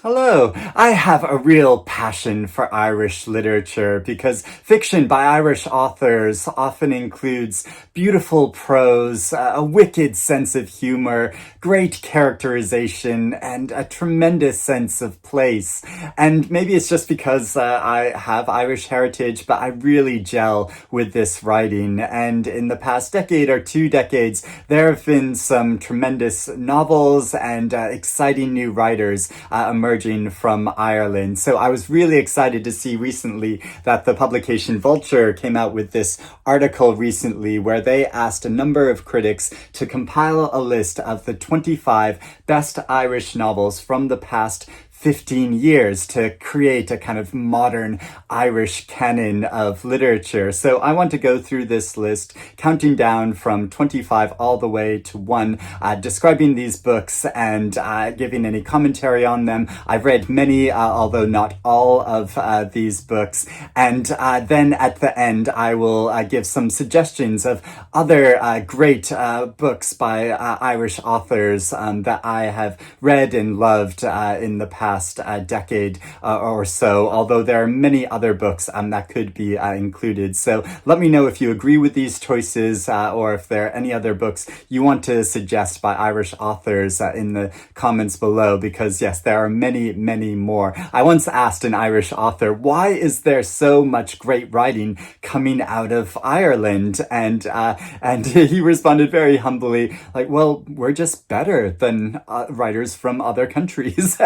Hello. I have a real passion for Irish literature because fiction by Irish authors often includes beautiful prose, a wicked sense of humor, great characterization, and a tremendous sense of place. And maybe it's just because I have Irish heritage, but I really gel with this writing. And in the past decade or 2 decades, there have been some tremendous novels and exciting new writers emerging from Ireland. So I was really excited to see recently that the publication Vulture came out with this article recently where they asked a number of critics to compile a list of the 25 best Irish novels from the past 15 years to create a kind of modern Irish canon of literature. So I want to go through this list, counting down from 25 all the way to 1, describing these books and giving any commentary on them. I've read many, although not all of these books. And then at the end, I will give some suggestions of other great books by Irish authors that I have read and loved in the past decade or so, although there are many other books that could be included. So let me know if you agree with these choices or if there are any other books you want to suggest by Irish authors in the comments below, because yes, there are many, many more. I once asked an Irish author, why is there so much great writing coming out of Ireland? And he responded very humbly, like, well, we're just better than writers from other countries.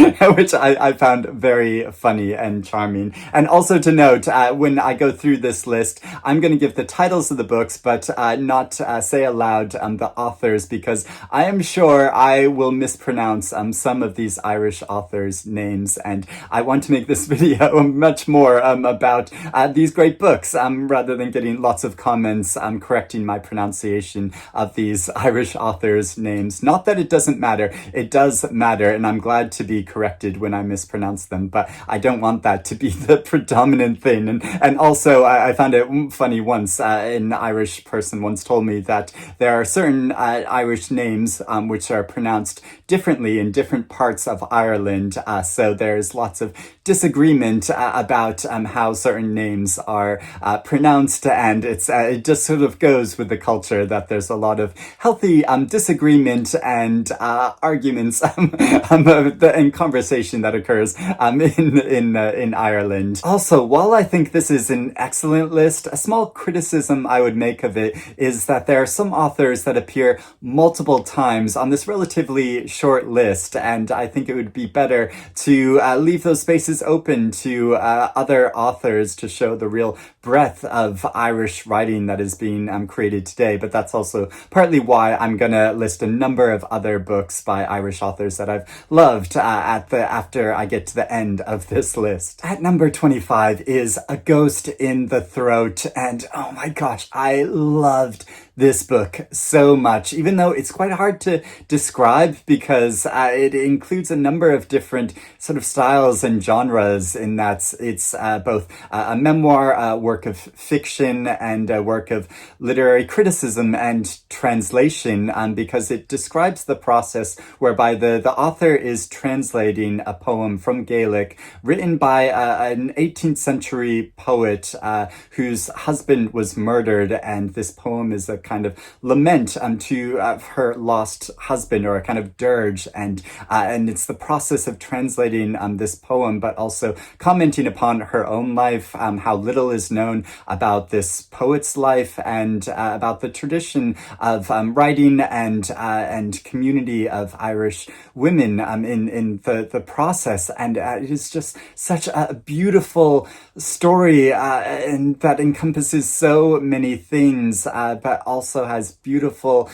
Which I found very funny and charming. And also to note, when I go through this list, I'm going to give the titles of the books, but not say aloud the authors, because I am sure I will mispronounce some of these Irish authors' names, and I want to make this video much more about these great books, rather than getting lots of comments correcting my pronunciation of these Irish authors' names. Not that it doesn't matter. It does matter, and I'm glad to be corrected when I mispronounce them, but I don't want that to be the predominant thing. And also, I found it funny once, an Irish person once told me that there are certain Irish names which are pronounced differently in different parts of Ireland. So there's lots of disagreement about how certain names are pronounced, and it just sort of goes with the culture that there's a lot of healthy disagreement and arguments in conversation that occurs in Ireland. Also, while I think this is an excellent list, a small criticism I would make of it is that there are some authors that appear multiple times on this relatively short list, and I think it would be better to leave those spaces open to other authors to show the real breadth of Irish writing that is being created today. But that's also partly why I'm gonna list a number of other books by Irish authors that I've loved after I get to the end of this list. At number 25 is A Ghost in the Throat, and oh my gosh, I loved this book so much, even though it's quite hard to describe because it includes a number of different sort of styles and genres, in that it's both a memoir, a work of fiction, and a work of literary criticism and translation, because it describes the process whereby the author is translating a poem from Gaelic written by an 18th century poet whose husband was murdered, and this poem is a kind of lament to her lost husband, or a kind of dirge, and it's the process of translating this poem, but also commenting upon her own life, how little is known about this poet's life, and about the tradition of writing and community of Irish women in the process. And it is just such a beautiful story and that encompasses so many things, but also has beautiful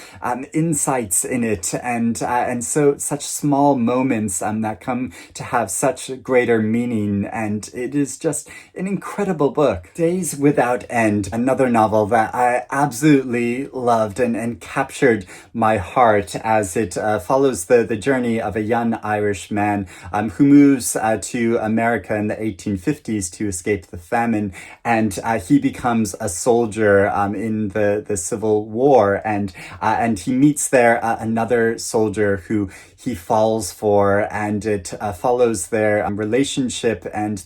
insights in it, and so such small moments that come to have such greater meaning, and it is just an incredible book. Days Without End, another novel that I absolutely loved and captured my heart, as it follows the journey of a young Irish man who moves to America in the 1850s to escape the famine, and he becomes a soldier in the Civil civil war, and he meets there another soldier who he falls for, and it follows their relationship and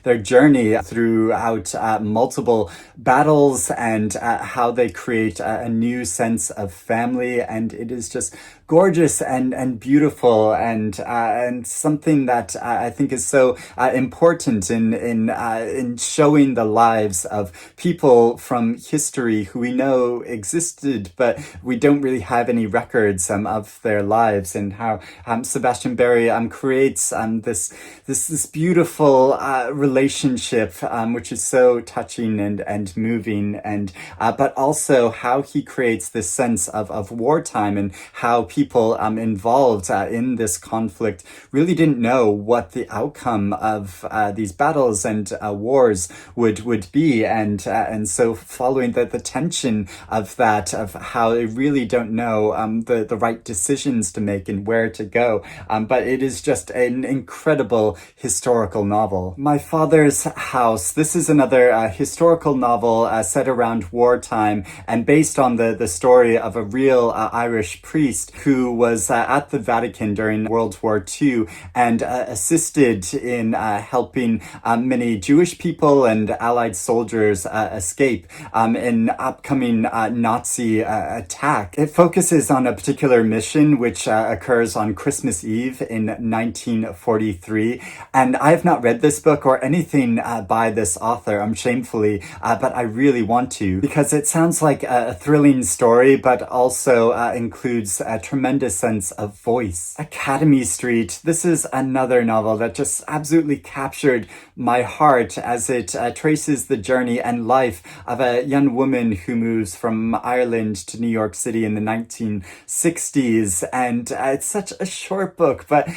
their journey throughout multiple battles, and how they create a new sense of family. And it is just gorgeous and beautiful, and something that I think is so important in showing the lives of people from history who we know existed, but we don't really have any records of their lives, and how Sebastian Barry creates this beautiful relationship, which is so touching and moving, and but also how he creates this sense of wartime, and how people involved in this conflict really didn't know what the outcome of these battles and wars would be, and so following the tension of that, of how they really don't know the right decisions to make and where to go. But it is just an incredible historical novel. My Father's House. This is another historical novel set around wartime, and based on the story of a real Irish priest who was at the Vatican during World War II, and assisted in helping many Jewish people and Allied soldiers escape an upcoming Nazi attack. It focuses on a particular mission which occurs on Christmas Eve in 1943, and I have not read this book or anything by this author, shamefully, but I really want to, because it sounds like a thrilling story, but also includes a tremendous sense of voice. Academy Street. This is another novel that just absolutely captured my heart, as it traces the journey and life of a young woman who moves from Ireland to New York City in the 1960s, and it's such a short book, but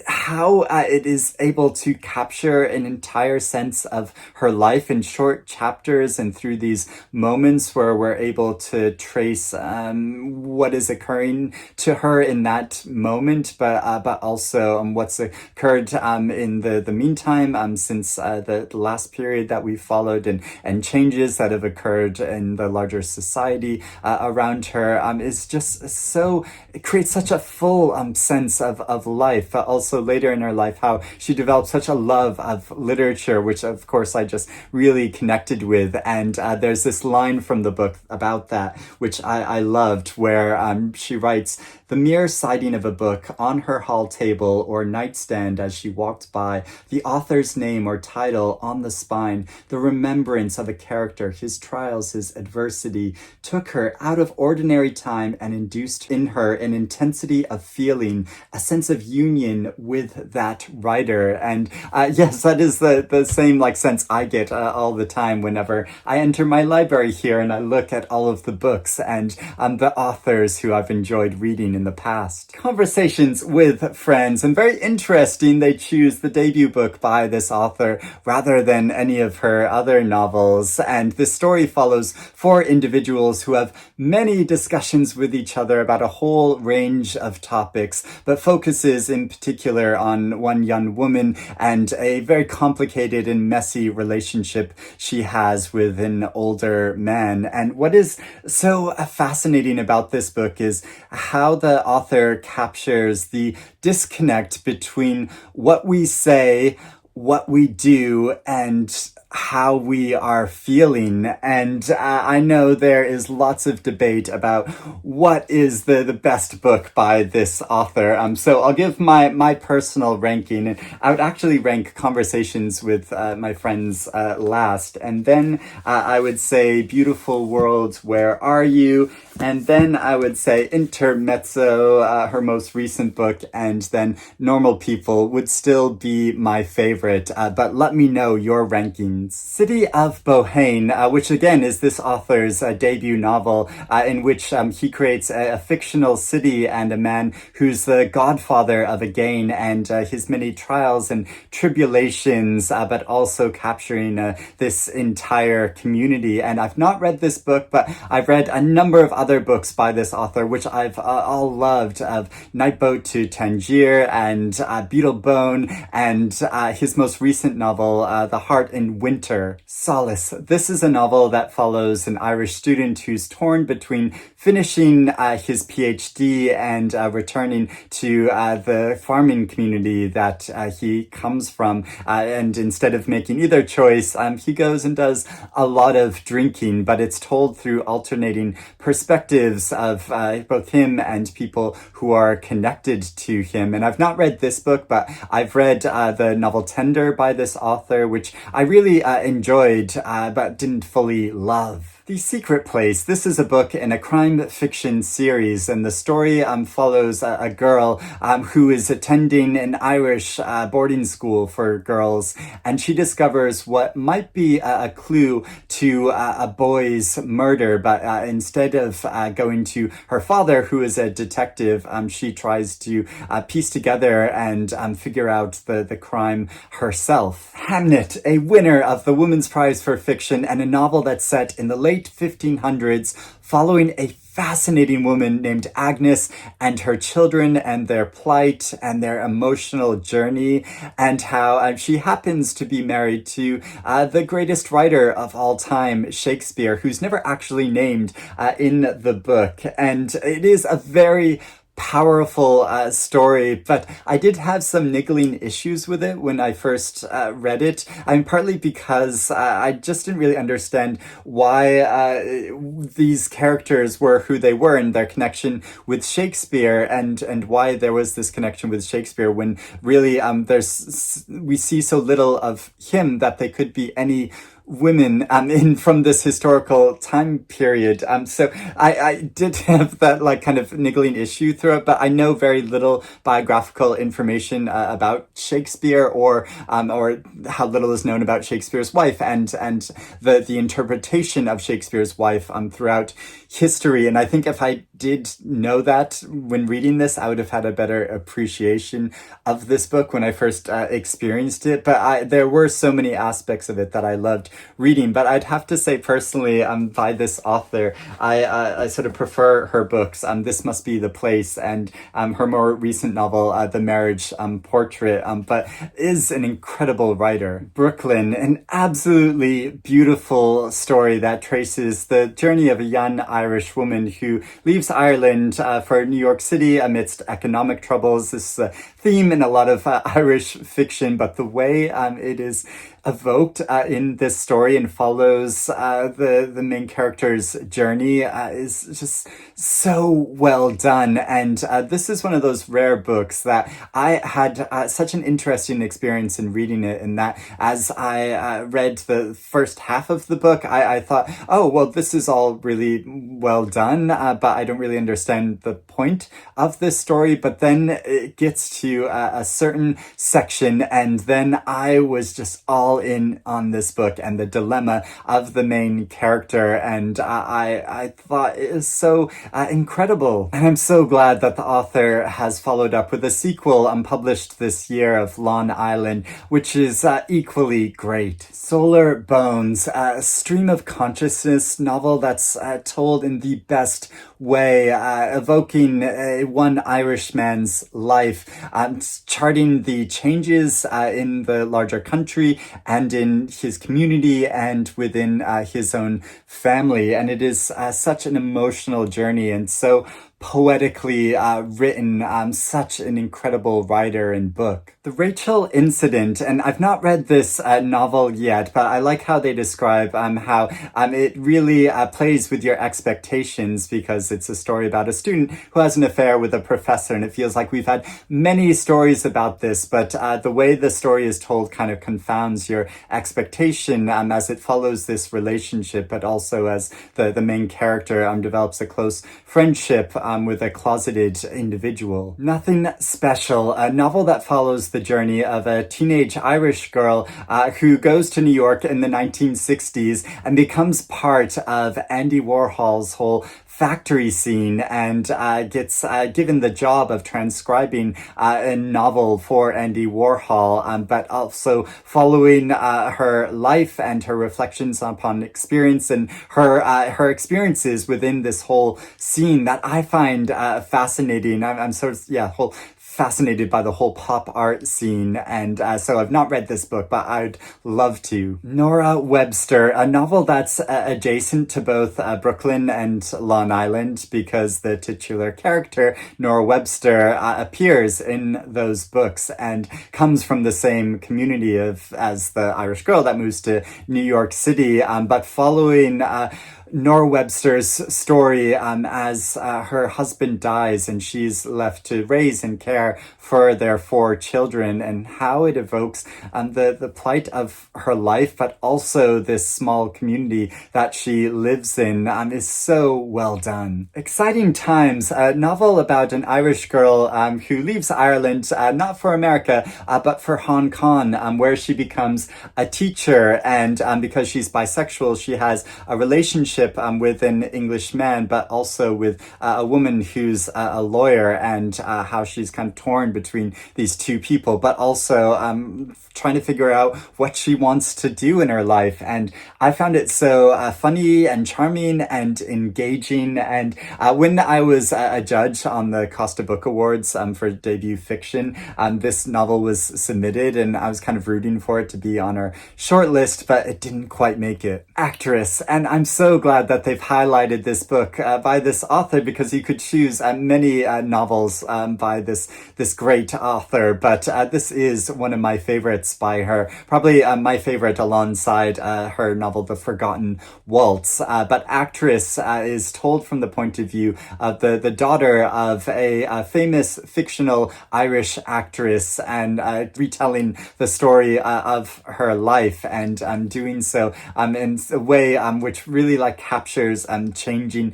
how it is able to capture an entire sense of her life in short chapters, and through these moments where we're able to trace what is occurring to her in that moment, but also what's occurred in the meantime, since the last period that we followed, and changes that have occurred in the larger society around her, is just so, it creates such a full sense of life. But also later in her life, how she developed such a love of literature, which of course I just really connected with. And there's this line from the book about that, which I loved, where she writes, "The mere sighting of a book on her hall table or nightstand as she walked by, the author's name or title on the spine, the remembrance of a character, his trials, his adversity, took her out of ordinary time and induced in her an intensity of feeling, a sense of union with that writer." And yes, that is the same sense I get all the time whenever I enter my library here and I look at all of the books and the authors who I've enjoyed reading in the past. Conversations with Friends, and very interesting they choose the debut book by this author rather than any of her other novels. And this story follows four individuals who have many discussions with each other about a whole range of topics, but focuses in particular on one young woman and a very complicated and messy relationship she has with an older man. And what is so fascinating about this book is how the author captures the disconnect between what we say, what we do, and how we are feeling. And I know there is lots of debate about what is the best book by this author. So I'll give my personal ranking, and I would actually rank Conversations with My Friends last. And then I would say Beautiful World, Where Are You? And then I would say Intermezzo, her most recent book, and then Normal People would still be my favorite. But let me know your rankings. City of Bohane, which again is this author's debut novel, in which he creates a fictional city and a man who's the godfather of a gang, and his many trials and tribulations, but also capturing this entire community. And I've not read this book, but I've read a number of other books by this author, which I've all loved, of Nightboat to Tangier and Beetlebone, and his most recent novel, The Heart in Winter, Solace. This is a novel that follows an Irish student who's torn between finishing his PhD and returning to the farming community that he comes from. And instead of making either choice, he goes and does a lot of drinking, but it's told through alternating perspectives of both him and people who are connected to him. And I've not read this book, but I've read the novel Tender by this author, which I really enjoyed, but didn't fully love. The Secret Place. This is a book in a crime fiction series, and the story follows a girl who is attending an Irish boarding school for girls, and she discovers what might be a clue to a boy's murder, but instead of going to her father, who is a detective, she tries to piece together and figure out the crime herself. Hamnet, a winner of the Women's Prize for Fiction, and a novel that's set in the late 1500s, following a fascinating woman named Agnes and her children and their plight and their emotional journey, and how she happens to be married to the greatest writer of all time, Shakespeare, who's never actually named in the book. And it is a very powerful story, but I did have some niggling issues with it when I first read it. Partly because I just didn't really understand why these characters were who they were and their connection with Shakespeare, and why there was this connection with Shakespeare when really we see so little of him that they could be any women in from this historical time period. So I did have that kind of niggling issue through it, but I know very little biographical information about Shakespeare, or how little is known about Shakespeare's wife and the interpretation of Shakespeare's wife throughout history. And I think if I did know that when reading this, I would have had a better appreciation of this book when I first experienced it. But there were so many aspects of it that I loved reading. But I'd have to say personally, by this author, I sort of prefer her books. This Must Be the Place, and her more recent novel, The Marriage Portrait, but is an incredible writer. Brooklyn, an absolutely beautiful story that traces the journey of a young Irish woman who leaves Ireland for New York City amidst economic troubles. This is a theme in a lot of Irish fiction, but the way it is evoked in this story and follows the main character's journey is just so well done. And this is one of those rare books that I had such an interesting experience in reading it, in that as I read the first half of the book, I thought, oh, well, this is all really well done, but I don't really understand the point of this story. But then it gets to a certain section, and then I was just all in on this book and the dilemma of the main character, and I thought it is so incredible. And I'm so glad that the author has followed up with a sequel published this year of Long Island, which is equally great. Solar Bones, a stream of consciousness novel that's told in the best way, evoking one Irishman's life, charting the changes in the larger country and in his community and within his own family. And it is such an emotional journey and so poetically written, such an incredible writer and book. The Rachel Incident, and I've not read this novel yet, but I like how they describe how it really plays with your expectations, because it's a story about a student who has an affair with a professor, and it feels like we've had many stories about this, but the way the story is told kind of confounds your expectation as it follows this relationship, but also as the main character develops a close friendship with a closeted individual. Nothing Special, a novel that follows the journey of a teenage Irish girl who goes to New York in the 1960s and becomes part of Andy Warhol's whole factory scene and gets given the job of transcribing a novel for Andy Warhol, but also following her life and her reflections upon experience and her experiences within this whole scene that I find fascinating. I'm sort of, fascinated by the whole pop art scene, and so I've not read this book, but I'd love to. Nora Webster, a novel that's adjacent to both Brooklyn and Long Island, because the titular character, Nora Webster, appears in those books and comes from the same community as the Irish girl that moves to New York City, but following Nora Webster's story as her husband dies and she's left to raise and care for their 4 children, and how it evokes the plight of her life, but also this small community that she lives in, is so well done. Exciting Times, a novel about an Irish girl who leaves Ireland, not for America, but for Hong Kong, where she becomes a teacher, and because she's bisexual, she has a relationship with an English man, but also with a woman who's a lawyer, and how she's kind of torn between these two people, but also trying to figure out what she wants to do in her life. And I found it so funny and charming and engaging. And when I was a judge on the Costa Book Awards for debut fiction, this novel was submitted, and I was kind of rooting for it to be on our shortlist, but it didn't quite make it. Actress, and I'm so glad that they've highlighted this book by this author, because you could choose many novels by this great author, but this is one of my favorites by her, probably my favorite alongside her novel The Forgotten Waltz. But Actress is told from the point of view of the daughter of a famous fictional Irish actress, and retelling the story of her life, and doing so in a way which really captures changing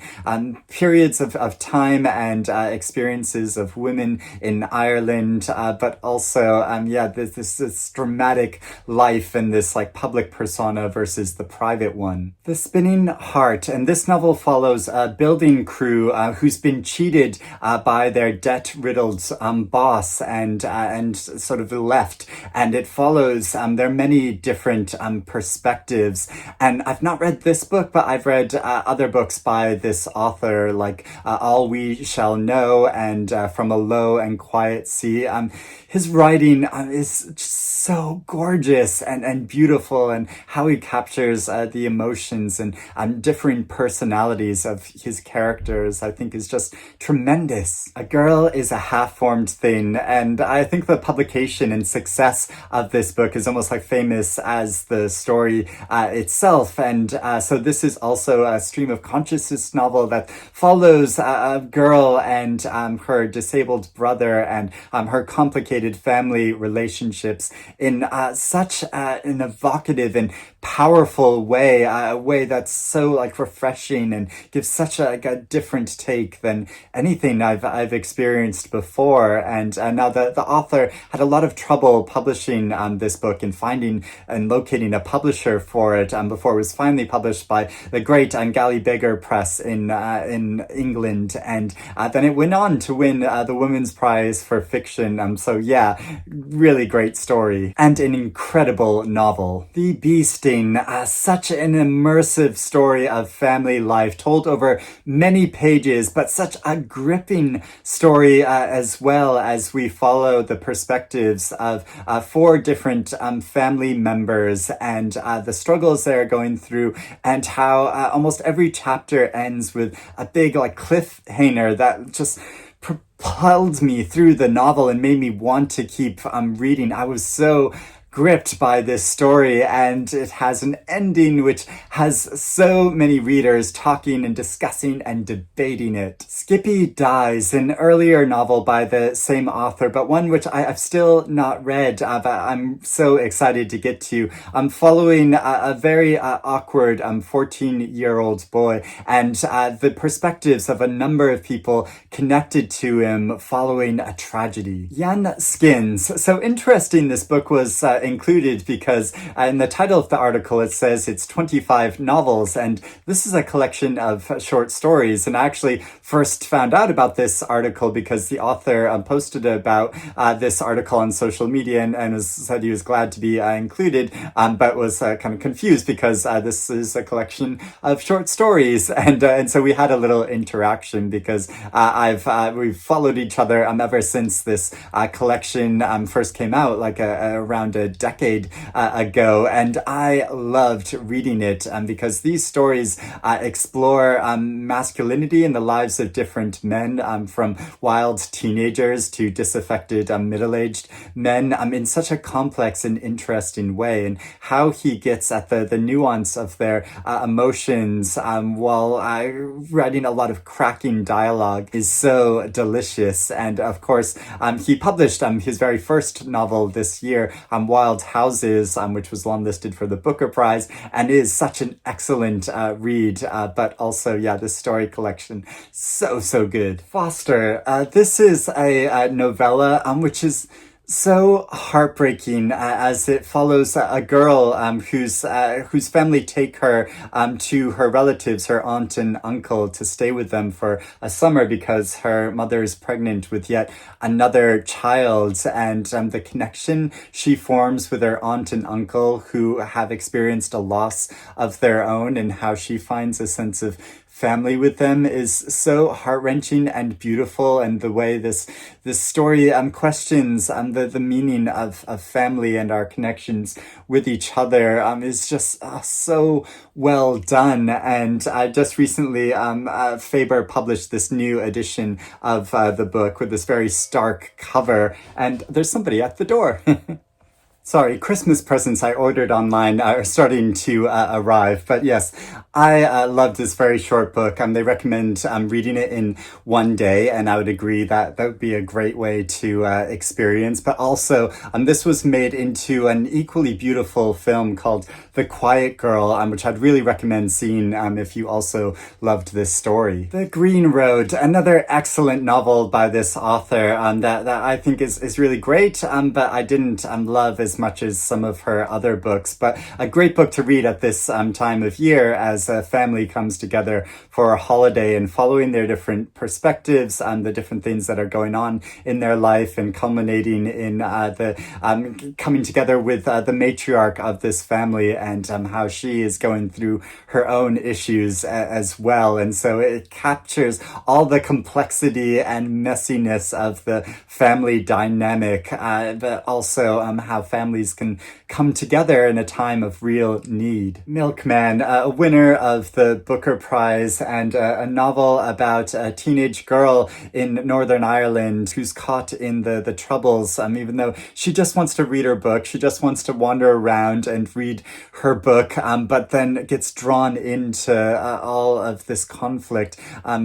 periods of time and experiences of women in Ireland, but also this dramatic life and this public persona versus the private one. The Spinning Heart, and this novel follows a building crew who's been cheated by their debt-riddled boss and sort of left, and it follows their many different perspectives. And I've not read this book, but I've read other books by this author, like All We Shall Know and From a Low and Quiet Sea. His writing is just so gorgeous and beautiful, and how he captures the emotions and differing personalities of his characters, I think, is just tremendous. A Girl is a Half-Formed Thing, and I think the publication and success of this book is almost famous as the story itself, and so this is also a stream of consciousness novel that follows a girl and her disabled brother and her complicated family relationships in such an evocative and powerful way, a way that's so refreshing and gives such a different take than anything I've experienced before. And now the author had a lot of trouble publishing this book and finding and locating a publisher for it before it was finally published by the great Galley Beggar Press in England, and then it went on to win the Women's Prize for Fiction. So yeah, really great story and an incredible novel. The Bee Sting, such an immersive story of family life told over many pages, but such a gripping story as well, as we follow the perspectives of 4 different family members and the struggles they're going through, and how almost every chapter ends with a big cliffhanger that just propelled me through the novel and made me want to keep reading. I was so gripped by this story, and it has an ending which has so many readers talking and discussing and debating it. Skippy Dies, an earlier novel by the same author, but one which I've still not read, but I'm so excited to get to. I'm following a very awkward 14-year-old boy, and the perspectives of a number of people connected to him following a tragedy. Jan Skins. So interesting this book was included because in the title of the article it says it's 25 novels, and this is a collection of short stories. And I actually first found out about this article because the author posted about this article on social media and said he was glad to be included, but was kind of confused because this is a collection of short stories, and so we had a little interaction because we've followed each other ever since this collection first came out, like around a decade ago, and I loved reading it because these stories explore masculinity in the lives of different men, from wild teenagers to disaffected middle-aged men, in such a complex and interesting way, and how he gets at the nuance of their emotions while writing a lot of cracking dialogue is so delicious. And of course, he published his very first novel this year, Wild Houses, which was longlisted for the Booker Prize, and is such an excellent read, but also, yeah, this story collection, so good. Foster, this is a novella which is so heartbreaking as it follows a girl whose family take her to her relatives, her aunt and uncle, to stay with them for a summer because her mother is pregnant with yet another child, and the connection she forms with her aunt and uncle who have experienced a loss of their own, and how she finds a sense of family with them is so heart-wrenching and beautiful. And the way this story questions the meaning of family and our connections with each other is just so well done. And just recently Faber published this new edition of the book with this very stark cover, and there's somebody at the door. Sorry, Christmas presents I ordered online are starting to arrive. But yes, I loved this very short book. They recommend reading it in one day, and I would agree that that would be a great way to experience. But also, this was made into an equally beautiful film called The Quiet Girl, which I'd really recommend seeing if you also loved this story. The Green Road, another excellent novel by this author that I think is really great, but I didn't love as much as some of her other books, but a great book to read at this time of year as a family comes together for a holiday and following their different perspectives and the different things that are going on in their life, and culminating in the coming together with the matriarch of this family and how she is going through her own issues as well. And so it captures all the complexity and messiness of the family dynamic, but also how families can come together in a time of real need. Milkman, a winner of the Booker Prize, and a novel about a teenage girl in Northern Ireland who's caught in the troubles, even though she just wants to read her book, she just wants to wander around and read her book, but then gets drawn into all of this conflict,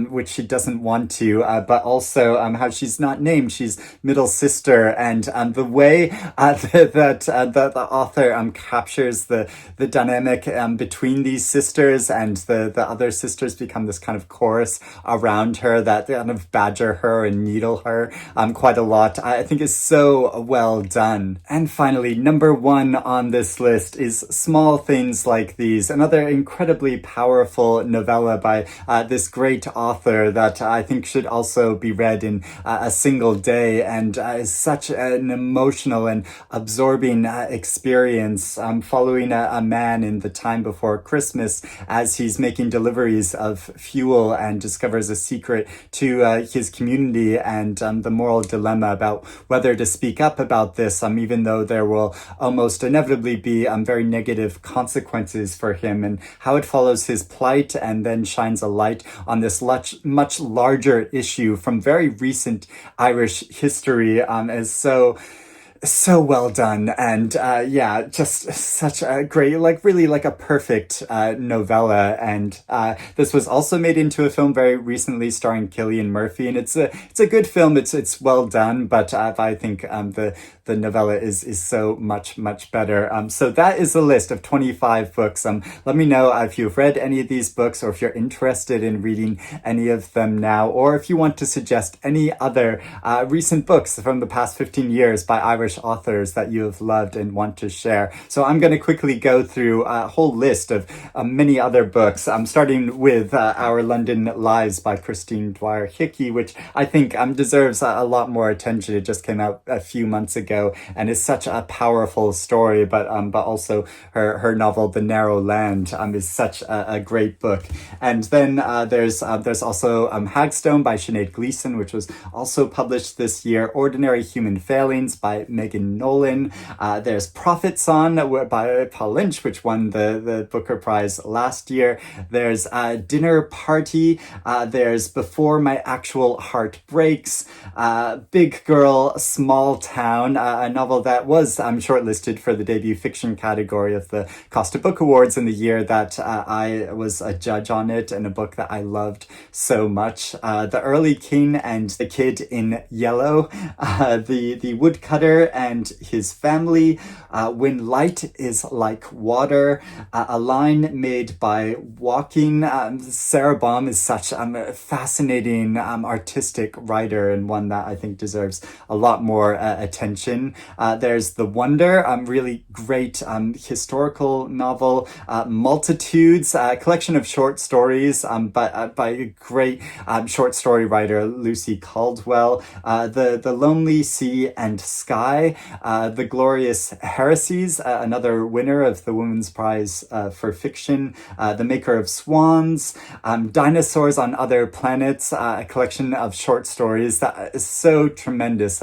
which she doesn't want to, but also how she's not named, she's middle sister, and the way that the author captures the dynamic between these sisters, and the other sisters become this kind of chorus around her that kind of badger her and needle her quite a lot, I think is so well done. And finally, number one on this list is Small Things Like These, another incredibly powerful novella by this great author that I think should also be read in a single day, and is such an emotional and absorbing experience following a man in the time before Christmas as he's making deliveries of fuel and discovers a secret to his community, and the moral dilemma about whether to speak up about this, even though there will almost inevitably be very negative consequences for him, and how it follows his plight and then shines a light on this much larger issue from very recent Irish history, is so well done. And yeah, just such a great, really a perfect novella. And this was also made into a film very recently starring Cillian Murphy, and it's a good film. It's well done, but I think the novella is so much better. So that is the list of 25 books. Let me know if you've read any of these books, or if you're interested in reading any of them now, or if you want to suggest any other recent books from the past 15 years by Irish Irish authors that you have loved and want to share. So I'm going to quickly go through a whole list of many other books. I'm starting with Our London Lives by Christine Dwyer Hickey, which I think deserves a lot more attention. It just came out a few months ago and is such a powerful story, but also her novel The Narrow Land is such a great book. And then there's also Hagstone by Sinead Gleeson, which was also published this year. Ordinary Human Failings by Megan Nolan. There's Prophets On by Paul Lynch, which won the Booker Prize last year. There's Dinner Party. There's Before My Actual Heart Breaks. Big Girl, Small Town, a novel that was shortlisted for the debut fiction category of the Costa Book Awards in the year that I was a judge on it, and a book that I loved so much. The Early King and the Kid in Yellow. The Woodcutter and His Family. When Light is Like Water. A Line Made by Walking. Sarah Baum is such a fascinating artistic writer, and one that I think deserves a lot more attention. There's The Wonder, really great historical novel. Multitudes, a collection of short stories but by a great short story writer Lucy Caldwell. The Lonely Sea and Sky. The Glorious Heresies, another winner of the Women's Prize for Fiction. The Maker of Swans. Dinosaurs on Other Planets, a collection of short stories that is so tremendous.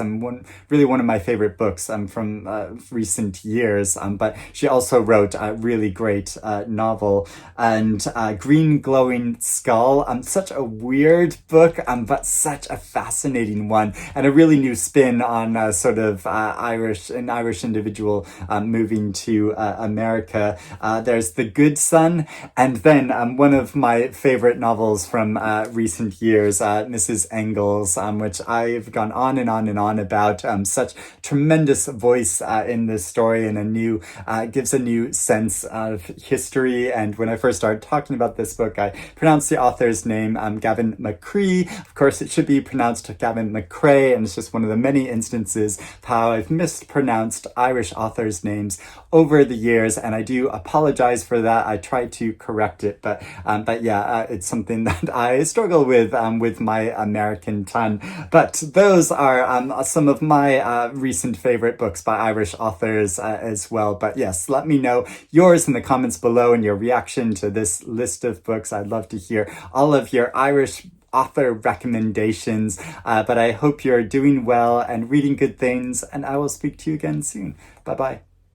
Really one of my favorite books from recent years. But she also wrote a really great novel. And Green Glowing Skull, such a weird book, but such a fascinating one, and a really new spin on sort of an Irish individual moving to America. There's The Good Son, and then one of my favorite novels from recent years, Mrs. Engels, which I've gone on and on and on about. Such tremendous voice in this story, and gives a new sense of history. And when I first started talking about this book, I pronounced the author's name Gavin McCree. Of course, it should be pronounced Gavin McCrae, and it's just one of the many instances of how I've mispronounced Irish authors' names over the years, and I do apologize for that. I try to correct it, but yeah, it's something that I struggle with my American tongue. But those are some of my recent favorite books by Irish authors as well. But yes, let me know yours in the comments below and your reaction to this list of books. I'd love to hear all of your Irish author recommendations. But I hope you're doing well and reading good things, and I will speak to you again soon. Bye-bye.